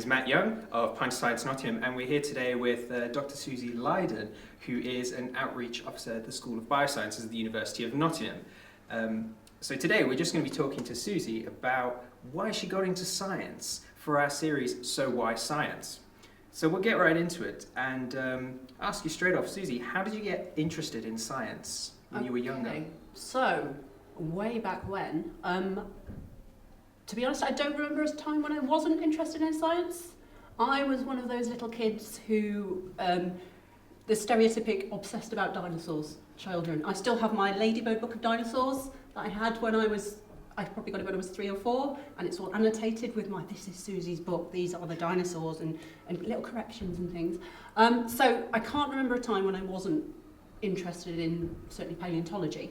Matt Young of Pint Science Nottingham, and we're here today with Dr. Susie Lydon, who is an outreach officer at the School of Biosciences at the University of Nottingham. So today we're just going to be talking to Susie about why she got into science for our series, So Why Science? So we'll get right into it and ask you straight off, Susie, how did you get interested in science when you were younger? So, way back when, to be honest, I don't remember a time when I wasn't interested in science. I was one of those little kids who, the stereotypic obsessed about dinosaurs children. I still have my Ladybird book of dinosaurs that I had when I probably got it when I was 3 or 4, and it's all annotated with this is Susie's book, these are the dinosaurs, and little corrections and things. So I can't remember a time when I wasn't interested in certainly paleontology.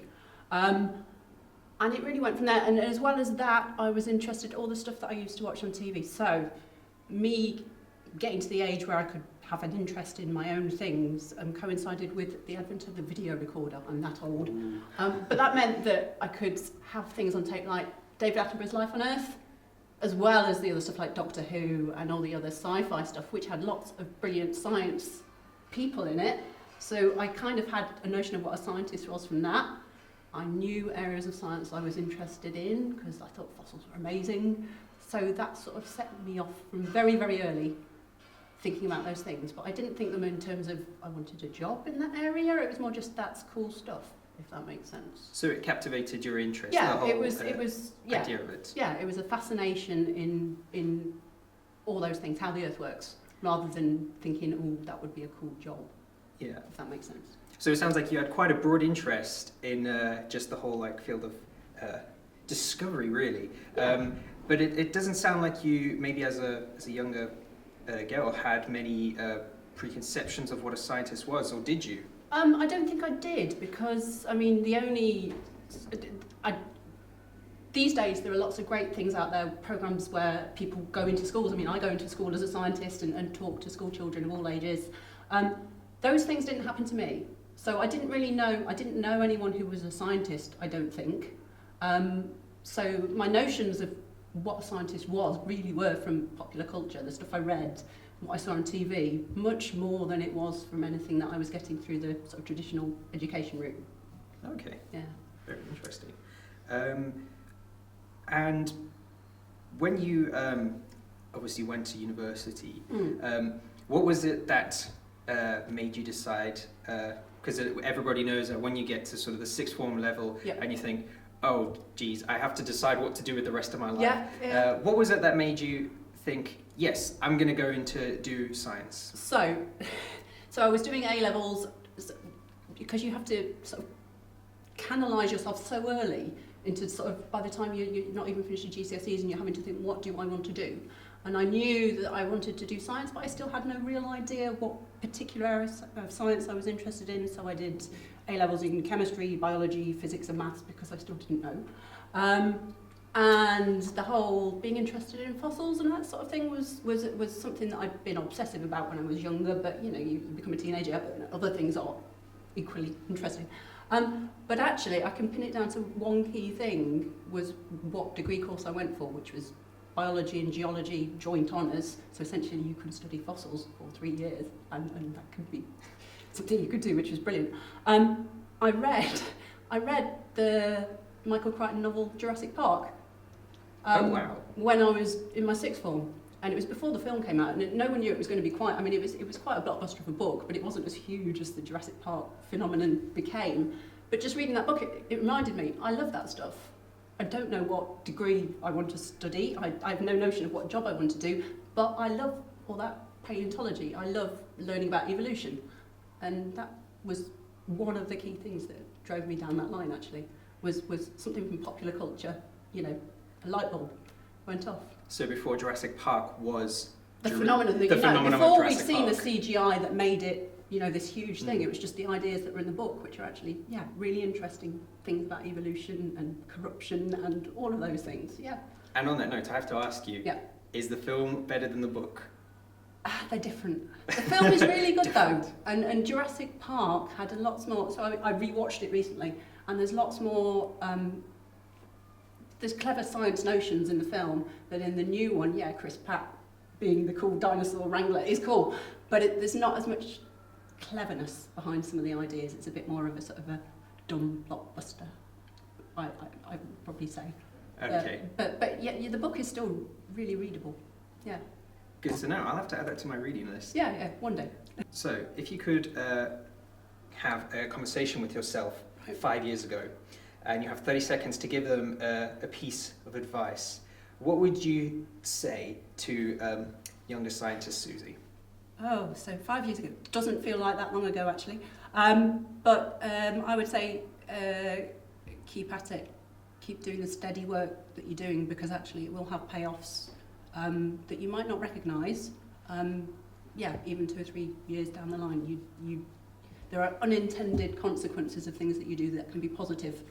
And it really went from there, and as well as that, I was interested in all the stuff that I used to watch on TV. So, me getting to the age where I could have an interest in my own things coincided with the advent of the video recorder. I'm that old. But that meant that I could have things on tape like David Attenborough's Life on Earth, as well as the other stuff like Doctor Who and all the other sci-fi stuff, which had lots of brilliant science people in it. So I kind of had a notion of what a scientist was from that. I knew areas of science I was interested in because I thought fossils were amazing. So that sort of set me off from very, very early thinking about those things. But I didn't think them in terms of I wanted a job in that area. It was more just that's cool stuff, if that makes sense. So it captivated your interest? Yeah, the whole, it was idea of it. Yeah, it was a fascination in all those things, how the earth works, rather than thinking, oh, that would be a cool job. Yeah. If that makes sense. So it sounds like you had quite a broad interest in just the whole field of discovery, really. Yeah. But it doesn't sound like you, maybe as a younger girl, had many preconceptions of what a scientist was, or did you? I don't think I did, because these days there are lots of great things out there, programs where people go into schools. I go into school as a scientist and talk to school children of all ages. Those things didn't happen to me. So I didn't know anyone who was a scientist, I don't think. So my notions of what a scientist was really were from popular culture, the stuff I read, what I saw on TV, much more than it was from anything that I was getting through the sort of traditional education route. Okay. Yeah. Very interesting. And when you obviously went to university, what was it that made you decide, because everybody knows that when you get to sort of the sixth form level, yep, and you think, oh geez, I have to decide what to do with the rest of my life. Yeah. What was it that made you think, yes, I'm going to go into do science? So I was doing A-levels, because you have to sort of canalise yourself so early into sort of, by the time you're not even finished your GCSEs and you're having to think, what do I want to do? And I knew that I wanted to do science, but I still had no real idea what particular area of science I was interested in. So I did A-levels in chemistry, biology, physics and maths, because I still didn't know. And the whole being interested in fossils and that sort of thing was something that I'd been obsessive about when I was younger, but you become a teenager and other things are equally interesting. But actually, I can pin it down to one key thing, was what degree course I went for, which was biology and geology joint honours. So essentially you can study fossils for 3 years, and that could be something you could do, which was brilliant. I read the Michael Crichton novel Jurassic Park when I was in my sixth form, and it was before the film came out, and no one knew it was going to be quite, it was quite a blockbuster of a book, but it wasn't as huge as the Jurassic Park phenomenon became. But just reading that book, it reminded me, I love that stuff. I don't know what degree I want to study. I have no notion of what job I want to do, but I love all that paleontology. I love learning about evolution. And that was one of the key things that drove me down that line, actually, was something from popular culture, a light bulb went off. So before Jurassic Park was the phenomenon that before we'd seen the CGI that made it, this huge thing, it was just the ideas that were in the book, which are actually, really interesting things about evolution and corruption and all of those things, And on that note, I have to ask you, is the film better than the book? They're different. The film is really good though, and Jurassic Park had a lot more, so I rewatched it recently, and there's lots more, there's clever science notions in the film that in the new one, Chris Pratt being the cool dinosaur wrangler is cool, but there's not as much cleverness behind some of the ideas. It's a bit more of a sort of a dumb blockbuster, I would probably say. Okay. But yeah, the book is still really readable. Yeah. Good to know. I'll have to add that to my reading list. Yeah, one day. So, if you could have a conversation with yourself 5 years ago, and you have 30 seconds to give them a piece of advice, what would you say to younger scientist Susie? Oh, so 5 years ago. Doesn't feel like that long ago, actually. But I would say keep at it. Keep doing the steady work that you're doing, because actually it will have payoffs that you might not recognise. Even 2 or 3 years down the line, there are unintended consequences of things that you do that can be positive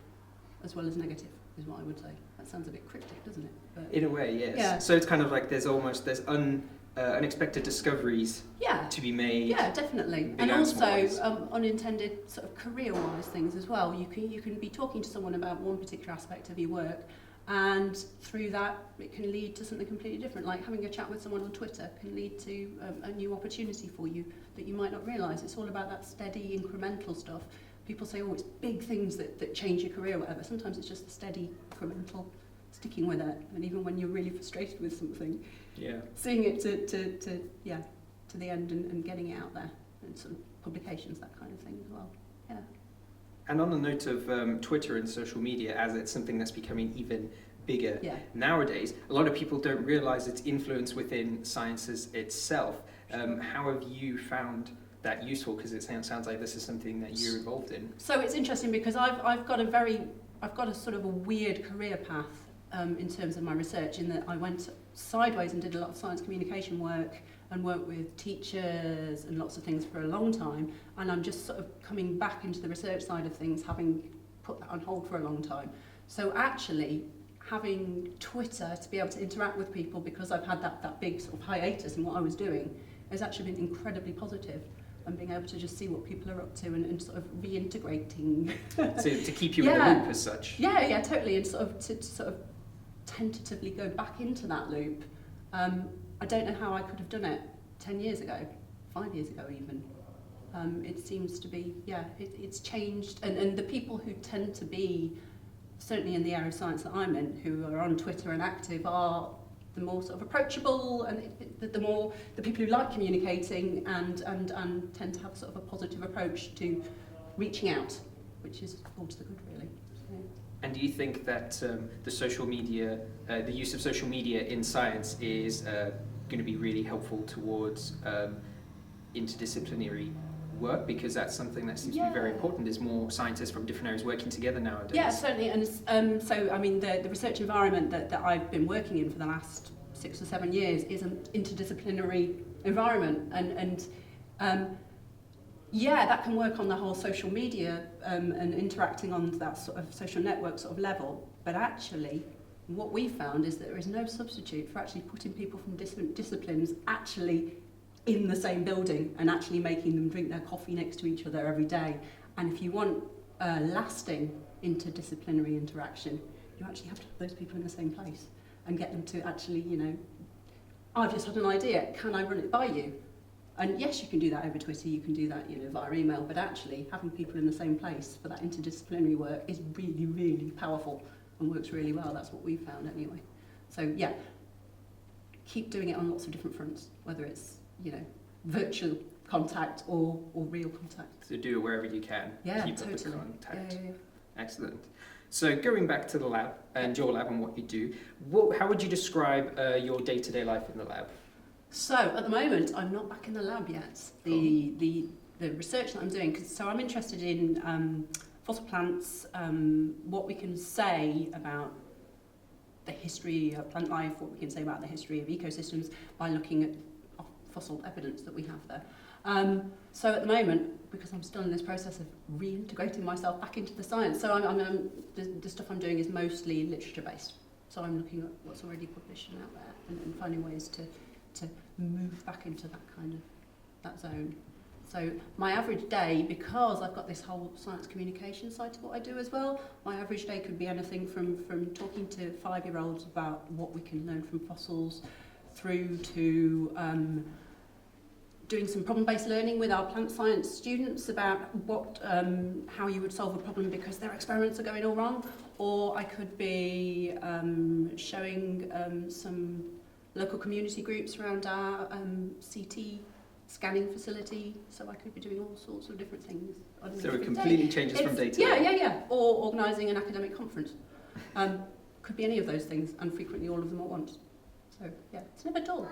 as well as negative, is what I would say. That sounds a bit cryptic, doesn't it? But in a way, yes. Yeah. So it's kind of like there's unexpected discoveries to be made. Yeah, definitely. And also unintended sort of career-wise things as well. You can be talking to someone about one particular aspect of your work, and through that it can lead to something completely different. Like having a chat with someone on Twitter can lead to a new opportunity for you that you might not realise. It's all about that steady, incremental stuff. People say, oh, it's big things that change your career or whatever. Sometimes it's just the steady, incremental, sticking with it. And even when you're really frustrated with something, seeing it to the end and getting it out there, and sort of publications, that kind of thing as well. Yeah. And on the note of Twitter and social media, as it's something that's becoming even bigger nowadays, a lot of people don't realise its influence within sciences itself. How have you found that useful? Because it sounds like this is something that you're involved in. So it's interesting because I've got a sort of a weird career path in terms of my research, in that I went sideways and did a lot of science communication work and worked with teachers and lots of things for a long time, and I'm just sort of coming back into the research side of things, having put that on hold for a long time. So actually having Twitter to be able to interact with people, because I've had that big sort of hiatus in what I was doing, has actually been incredibly positive. And being able to just see what people are up to and sort of reintegrating. to keep you in the loop as such. Yeah, totally. And sort of tentatively go back into that loop. I don't know how I could have done it 10 years ago, 5 years ago even. It seems to be, it's changed. And the people who tend to be, certainly in the area of science that I'm in, who are on Twitter and active, are the more sort of approachable, and the people who like communicating and tend to have sort of a positive approach to reaching out, which is all to the good, really. So. And do you think that the social media, the use of social media in science is going to be really helpful towards interdisciplinary work? Because that's something that seems to be very important. There's more scientists from different areas working together nowadays. Yeah, certainly. And so, I mean, the research environment that I've been working in for the last 6 or 7 years is an interdisciplinary environment. And that can work on the whole social media and interacting on that sort of social network sort of level. But actually, what we found is that there is no substitute for actually putting people from different disciplines actually in the same building and actually making them drink their coffee next to each other every day. And if you want lasting interdisciplinary interaction, you actually have to put those people in the same place and get them to actually, I've just had an idea, can I run it by you? And yes, you can do that over Twitter, you can do that, via email, but actually having people in the same place for that interdisciplinary work is really, really powerful and works really well. That's what we've found anyway. So keep doing it on lots of different fronts, whether it's virtual contact or real contact. So do it wherever you can. Yeah, keep totally. up the contact. Yeah. Excellent. So going back to the lab and your lab and what you do, how would you describe your day-to-day life in the lab? So at the moment, I'm not back in the lab yet. The research that I'm doing, so I'm interested in fossil plants, what we can say about the history of plant life, what we can say about the history of ecosystems by looking at fossil evidence that we have there. So at the moment, because I'm still in this process of reintegrating myself back into the science, so the stuff I'm doing is mostly literature-based. So I'm looking at what's already published and out there and finding ways to move back into that zone. So my average day, because I've got this whole science communication side to what I do as well, my average day could be anything from talking to 5-year-olds about what we can learn from fossils, through to doing some problem-based learning with our plant science students about how you would solve a problem because their experiments are going all wrong, or I could be showing some local community groups around our CT scanning facility, so I could be doing all sorts of different things. So it completely changes from day to day? Yeah. Or organising an academic conference. Could be any of those things, and frequently all of them at once. So yeah, it's never dull.